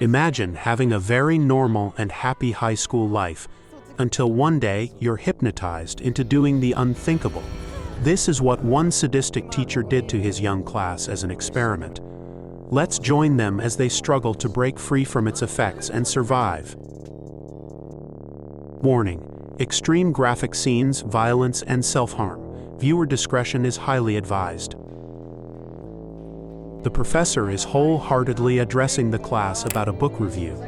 Imagine having a very normal and happy high school life, until one day you're hypnotized into doing the unthinkable. This is what one sadistic teacher did to his young class as an experiment. Let's join them as they struggle to break free from its effects and survive. Warning: extreme graphic scenes, violence, and self-harm. Viewer discretion is highly advised. The professor is wholeheartedly addressing the class about a book review,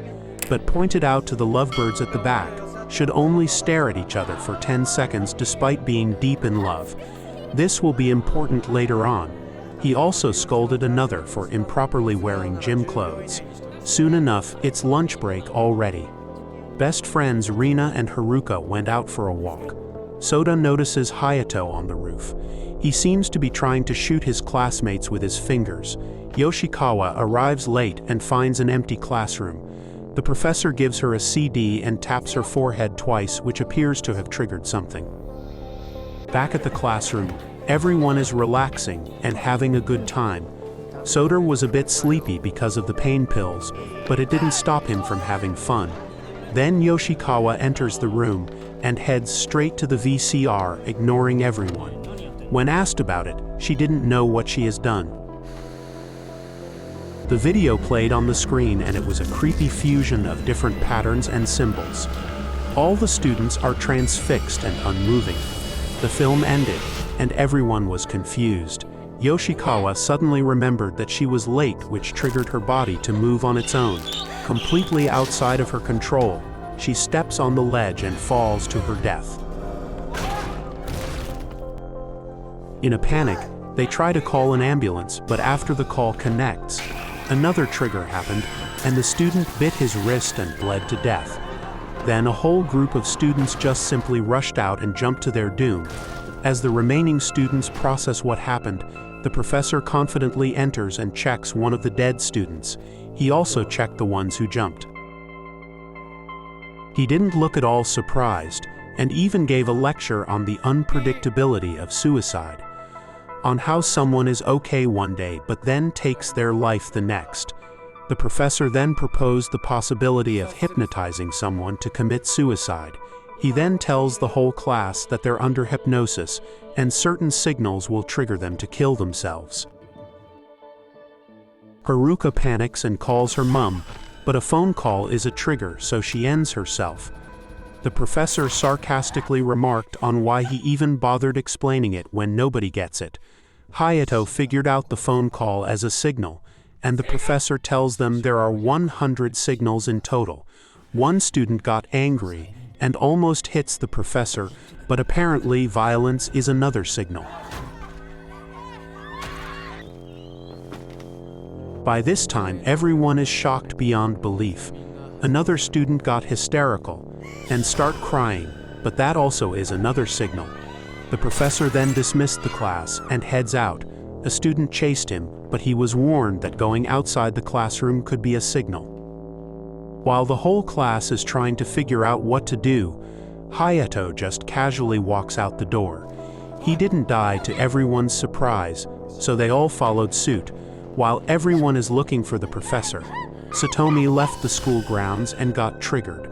but pointed out to the lovebirds at the back, should only stare at each other for 10 seconds despite being deep in love. This will be important later on. He also scolded another for improperly wearing gym clothes. Soon enough, it's lunch break already. Best friends Rina and Haruka went out for a walk. Soda notices Hayato on the roof. He seems to be trying to shoot his classmates with his fingers. Yoshikawa arrives late and finds an empty classroom. The professor gives her a CD and taps her forehead twice, which appears to have triggered something. Back at the classroom, everyone is relaxing and having a good time. Soda was a bit sleepy because of the pain pills, but it didn't stop him from having fun. Then Yoshikawa enters the room and heads straight to the VCR, ignoring everyone. When asked about it, she didn't know what she has done. The video played on the screen and it was a creepy fusion of different patterns and symbols. All the students are transfixed and unmoving. The film ended, and everyone was confused. Yoshikawa suddenly remembered that she was late, which triggered her body to move on its own. Completely outside of her control, she steps on the ledge and falls to her death. In a panic, they try to call an ambulance, but after the call connects, another trigger happened, and the student bit his wrist and bled to death. Then a whole group of students just simply rushed out and jumped to their doom. As the remaining students process what happened, the professor confidently enters and checks one of the dead students. He also checked the ones who jumped. He didn't look at all surprised, and even gave a lecture on the unpredictability of suicide, on how someone is okay one day but then takes their life the next. The professor then proposed the possibility of hypnotizing someone to commit suicide. He then tells the whole class that they're under hypnosis and certain signals will trigger them to kill themselves. Haruka panics and calls her mum, but a phone call is a trigger, so she ends herself. The professor sarcastically remarked on why he even bothered explaining it when nobody gets it. Hayato figured out the phone call as a signal, and the professor tells them there are 100 signals in total. One student got angry and almost hits the professor, but apparently violence is another signal. By this time, everyone is shocked beyond belief. Another student got hysterical and start crying, but that also is another signal. The professor then dismissed the class and heads out. A student chased him, but he was warned that going outside the classroom could be a signal. While the whole class is trying to figure out what to do, Hayato just casually walks out the door. He didn't die, to everyone's surprise, so they all followed suit. While everyone is looking for the professor, Satomi left the school grounds and got triggered.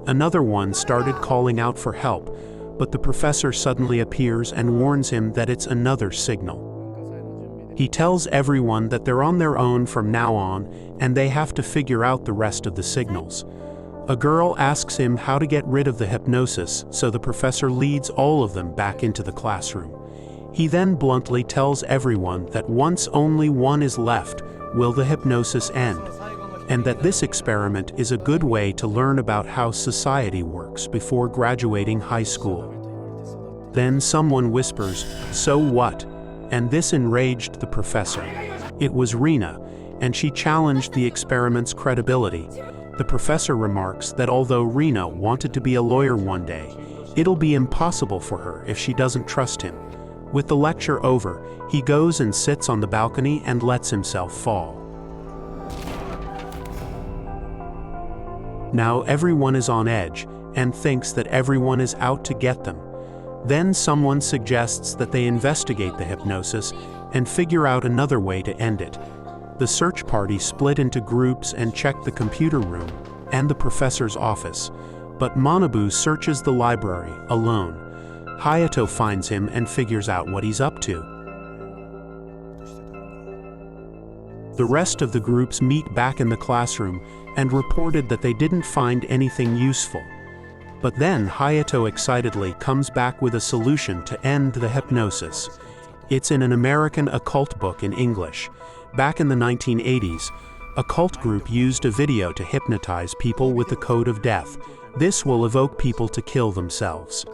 Another one started calling out for help, but the professor suddenly appears and warns him that it's another signal. He tells everyone that they're on their own from now on and they have to figure out the rest of the signals. A girl asks him how to get rid of the hypnosis, so the professor leads all of them back into the classroom. He then bluntly tells everyone that once only one is left, will the hypnosis end, and that this experiment is a good way to learn about how society works before graduating high school. Then someone whispers, "So what?" and this enraged the professor. It was Rina, and she challenged the experiment's credibility. The professor remarks that although Rina wanted to be a lawyer one day, it'll be impossible for her if she doesn't trust him. With the lecture over, he goes and sits on the balcony and lets himself fall. Now everyone is on edge and thinks that everyone is out to get them. Then someone suggests that they investigate the hypnosis and figure out another way to end it. The search party split into groups and checked the computer room and the professor's office, but Manabu searches the library alone. Hayato finds him and figures out what he's up to. The rest of the groups meet back in the classroom and reported that they didn't find anything useful. But then Hayato excitedly comes back with a solution to end the hypnosis. It's in an American occult book in English. Back in the 1980s, a cult group used a video to hypnotize people with the code of death. This will evoke people to kill themselves.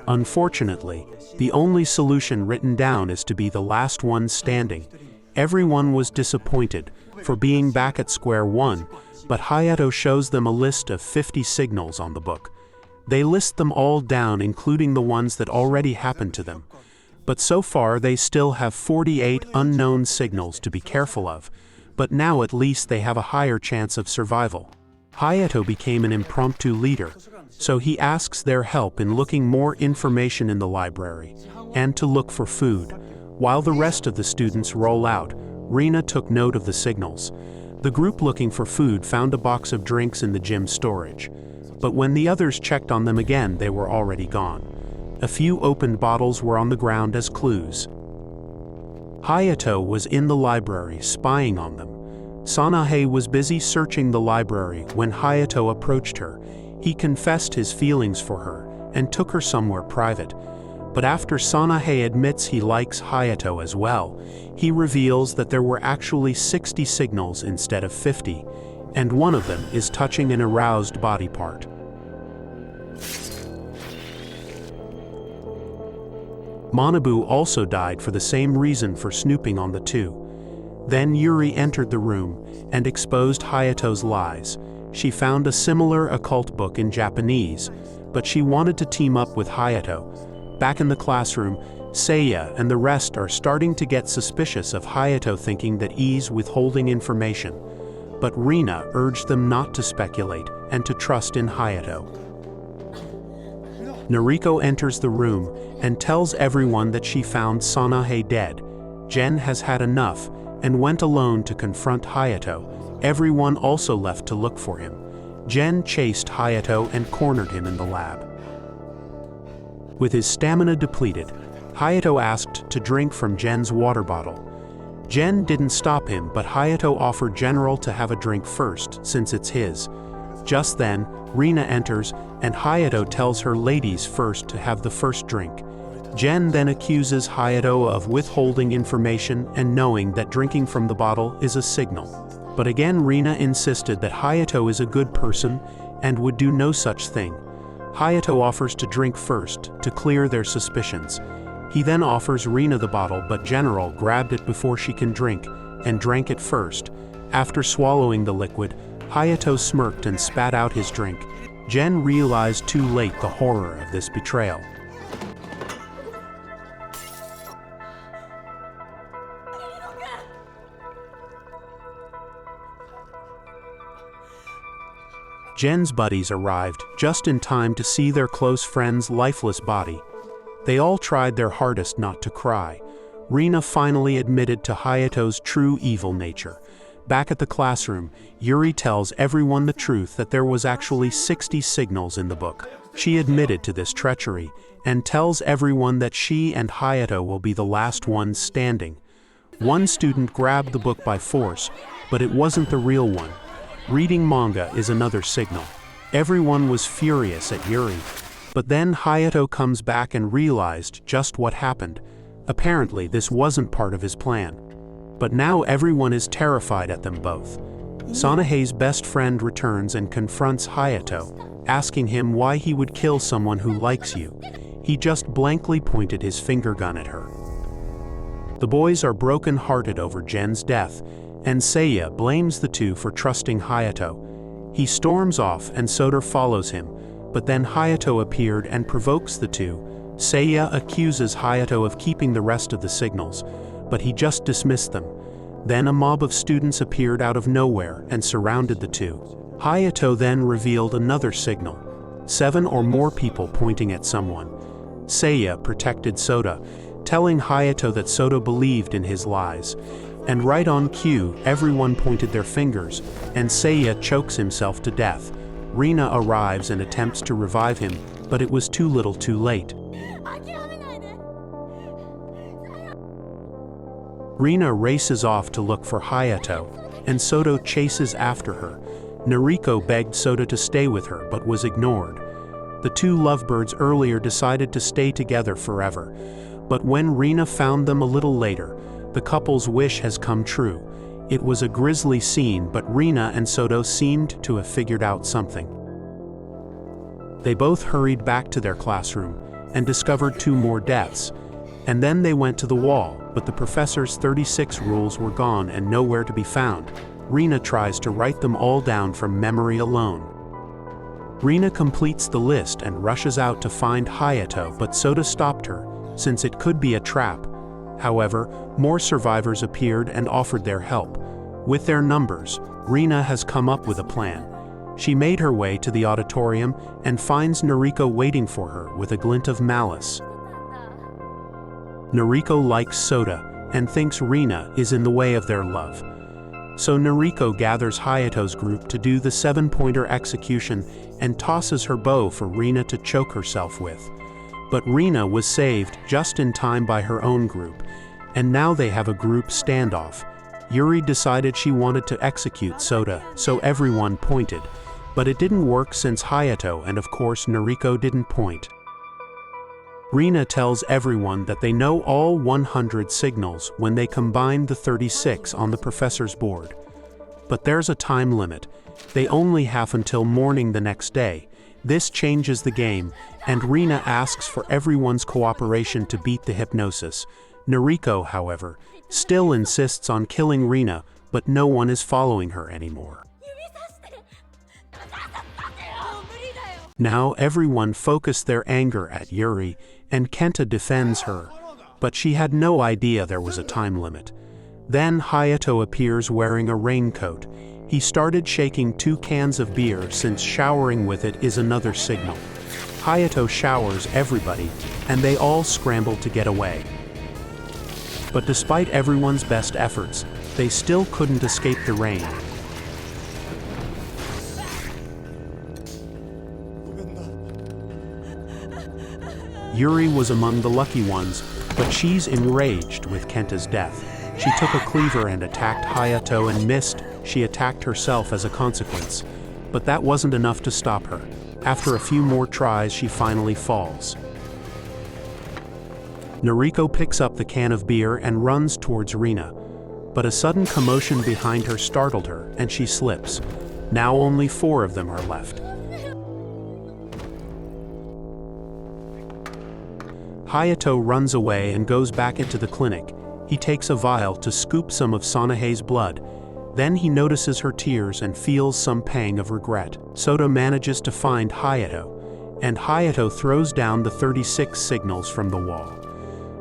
Unfortunately, the only solution written down is to be the last one standing. Everyone was disappointed for being back at square one, but Hayato shows them a list of 50 signals on the book. They list them all down, including the ones that already happened to them. But so far they still have 48 unknown signals to be careful of, but now at least they have a higher chance of survival. Hayato became an impromptu leader, so he asks their help in looking more information in the library, and to look for food. While the rest of the students roll out, Rina took note of the signals. The group looking for food found a box of drinks in the gym storage, but when the others checked on them again, they were already gone. A few opened bottles were on the ground as clues. Hayato was in the library spying on them. Sanae was busy searching the library when Hayato approached her. He confessed his feelings for her and took her somewhere private. But after Sanae admits he likes Hayato as well, he reveals that there were actually 60 signals instead of 50, and one of them is touching an aroused body part. Manabu also died for the same reason for snooping on the two. Then Yuri entered the room and exposed Hayato's lies. She found a similar occult book in Japanese, but she wanted to team up with Hayato. Back in the classroom, Seiya and the rest are starting to get suspicious of Hayato, thinking that he's withholding information. But Rina urged them not to speculate and to trust in Hayato. Noriko enters the room and tells everyone that she found Sanae dead. Jen has had enough and went alone to confront Hayato. Everyone also left to look for him. Jen chased Hayato and cornered him in the lab. With his stamina depleted, Hayato asked to drink from Jen's water bottle. Jen didn't stop him, but Hayato offered General to have a drink first, since it's his. Just then, Rina enters, and Hayato tells her ladies first to have the first drink. Jen then accuses Hayato of withholding information and knowing that drinking from the bottle is a signal. But again, Rina insisted that Hayato is a good person and would do no such thing. Hayato offers to drink first to clear their suspicions. He then offers Rina the bottle, but General grabbed it before she can drink and drank it first. After swallowing the liquid, Hayato smirked and spat out his drink. Jen realized too late the horror of this betrayal. Jen's buddies arrived just in time to see their close friend's lifeless body. They all tried their hardest not to cry. Rina finally admitted to Hayato's true evil nature. Back at the classroom, Yuri tells everyone the truth that there was actually 60 signals in the book. She admitted to this treachery and tells everyone that she and Hayato will be the last ones standing. One student grabbed the book by force, but it wasn't the real one. Reading manga is another signal. Everyone was furious at Yuri. But then Hayato comes back and realized just what happened. Apparently, this wasn't part of his plan. But now everyone is terrified at them both. Sanae's best friend returns and confronts Hayato, asking him why he would kill someone who likes you. He just blankly pointed his finger gun at her. The boys are broken-hearted over Jen's death, and Seiya blames the two for trusting Hayato. He storms off and Soder follows him, but then Hayato appeared and provokes the two. Seiya accuses Hayato of keeping the rest of the signals, but he just dismissed them. Then a mob of students appeared out of nowhere and surrounded the two. Hayato then revealed another signal, 7 or more people pointing at someone. Seiya protected Soda. telling Hayato that Soto believed in his lies. And right on cue, everyone pointed their fingers, and Seiya chokes himself to death. Rina arrives and attempts to revive him, but it was too little too late. Rina races off to look for Hayato, and Soto chases after her. Noriko begged Soto to stay with her but was ignored. The two lovebirds earlier decided to stay together forever, but when Rina found them a little later, the couple's wish has come true. It was a grisly scene, but Rina and Soto seemed to have figured out something. They both hurried back to their classroom and discovered 2 more deaths. And then they went to the wall, but the professor's 36 rules were gone and nowhere to be found. Rina tries to write them all down from memory alone. Rina completes the list and rushes out to find Hayato, but Soto stopped her, since it could be a trap. However, more survivors appeared and offered their help. With their numbers, Rina has come up with a plan. She made her way to the auditorium and finds Noriko waiting for her with a glint of malice. Noriko likes Soto and thinks Rina is in the way of their love. So Noriko gathers Hayato's group to do the 7-pointer execution and tosses her bow for Rina to choke herself with. But Rina was saved just in time by her own group, and now they have a group standoff. Yuri decided she wanted to execute Soto, so everyone pointed, but it didn't work since Hayato and of course Noriko didn't point. Rina tells everyone that they know all 100 signals when they combine the 36 on the professor's board. But there's a time limit. They only have until morning the next day. This changes the game, and Rina asks for everyone's cooperation to beat the hypnosis. Noriko, however, still insists on killing Rina, but no one is following her anymore. Now everyone focused their anger at Yuri, and Kenta defends her, but she had no idea there was a time limit. Then Hayato appears wearing a raincoat. He started shaking 2 cans of beer since showering with it is another signal. Hayato showers everybody, and they all scramble to get away. But despite everyone's best efforts, they still couldn't escape the rain. Yuri was among the lucky ones, but she's enraged with Kenta's death. She took a cleaver and attacked Hayato and missed. She attacked herself as a consequence. But that wasn't enough to stop her. After a few more tries, she finally falls. Noriko picks up the can of beer and runs towards Rina. But a sudden commotion behind her startled her, and she slips. Now only 4 of them are left. Hayato runs away and goes back into the clinic. He takes a vial to scoop some of Sanahe's blood. Then he notices her tears and feels some pang of regret. Soto manages to find Hayato, and Hayato throws down the 36 signals from the wall.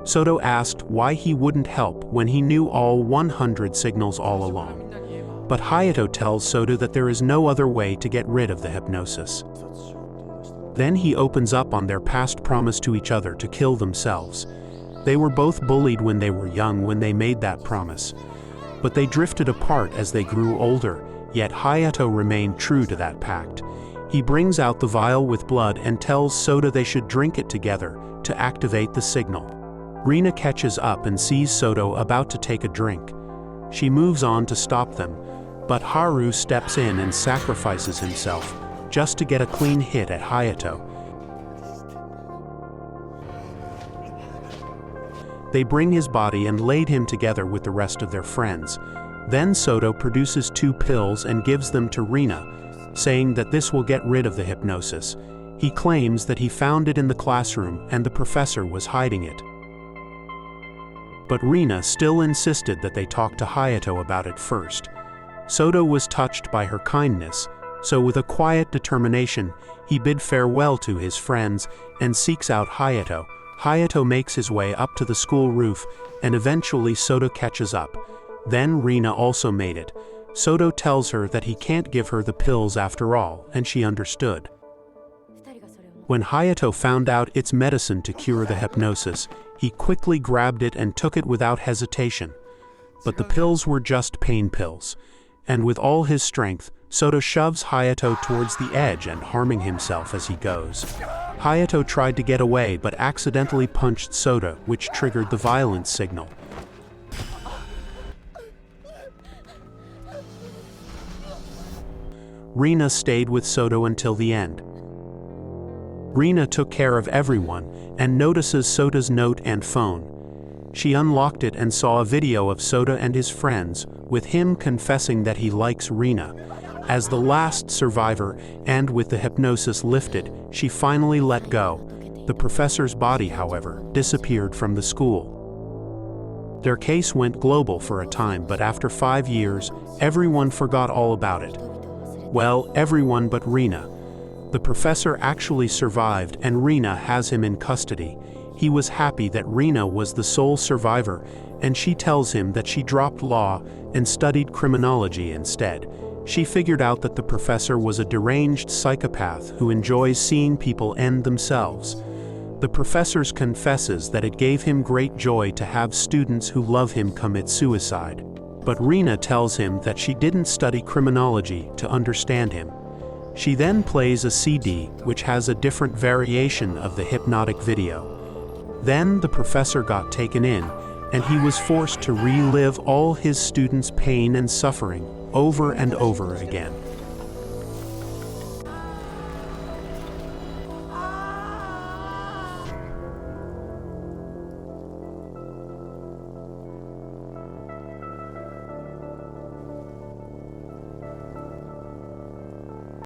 Soto asked why he wouldn't help when he knew all 100 signals all along. But Hayato tells Soto that there is no other way to get rid of the hypnosis. Then he opens up on their past promise to each other to kill themselves. They were both bullied when they were young when they made that promise. But they drifted apart as they grew older, yet Hayato remained true to that pact. He brings out the vial with blood and tells Soto they should drink it together to activate the signal. Rina catches up and sees Soto about to take a drink. She moves on to stop them, but Haru steps in and sacrifices himself just to get a clean hit at Hayato. They bring his body and laid him together with the rest of their friends. Then Soto produces 2 pills and gives them to Rina, saying that this will get rid of the hypnosis. He claims that he found it in the classroom and the professor was hiding it. But Rina still insisted that they talk to Hayato about it first. Soto was touched by her kindness, so with a quiet determination, he bid farewell to his friends and seeks out Hayato. Hayato makes his way up to the school roof, and eventually Soto catches up. Then Rina also made it. Soto tells her that he can't give her the pills after all, and she understood. When Hayato found out its medicine to cure the hypnosis, he quickly grabbed it and took it without hesitation. But the pills were just pain pills, and with all his strength, Soto shoves Hayato towards the edge and harming himself as he goes. Hayato tried to get away but accidentally punched Soto, which triggered the violence signal. Rina stayed with Soto until the end. Rina took care of everyone and notices Sota's note and phone. She unlocked it and saw a video of Sota and his friends, with him confessing that he likes Rina. As the last survivor, and with the hypnosis lifted, she finally let go. The professor's body, however, disappeared from the school. Their case went global for a time, but after 5 years, everyone forgot all about it. Well, everyone but Rina. The professor actually survived and Rina has him in custody. He was happy that Rina was the sole survivor, and she tells him that she dropped law and studied criminology instead. She figured out that the professor was a deranged psychopath who enjoys seeing people end themselves. The professor confesses that it gave him great joy to have students who love him commit suicide. But Rina tells him that she didn't study criminology to understand him. She then plays a CD which has a different variation of the hypnotic video. Then the professor got taken in, and he was forced to relive all his students' pain and suffering over and over again.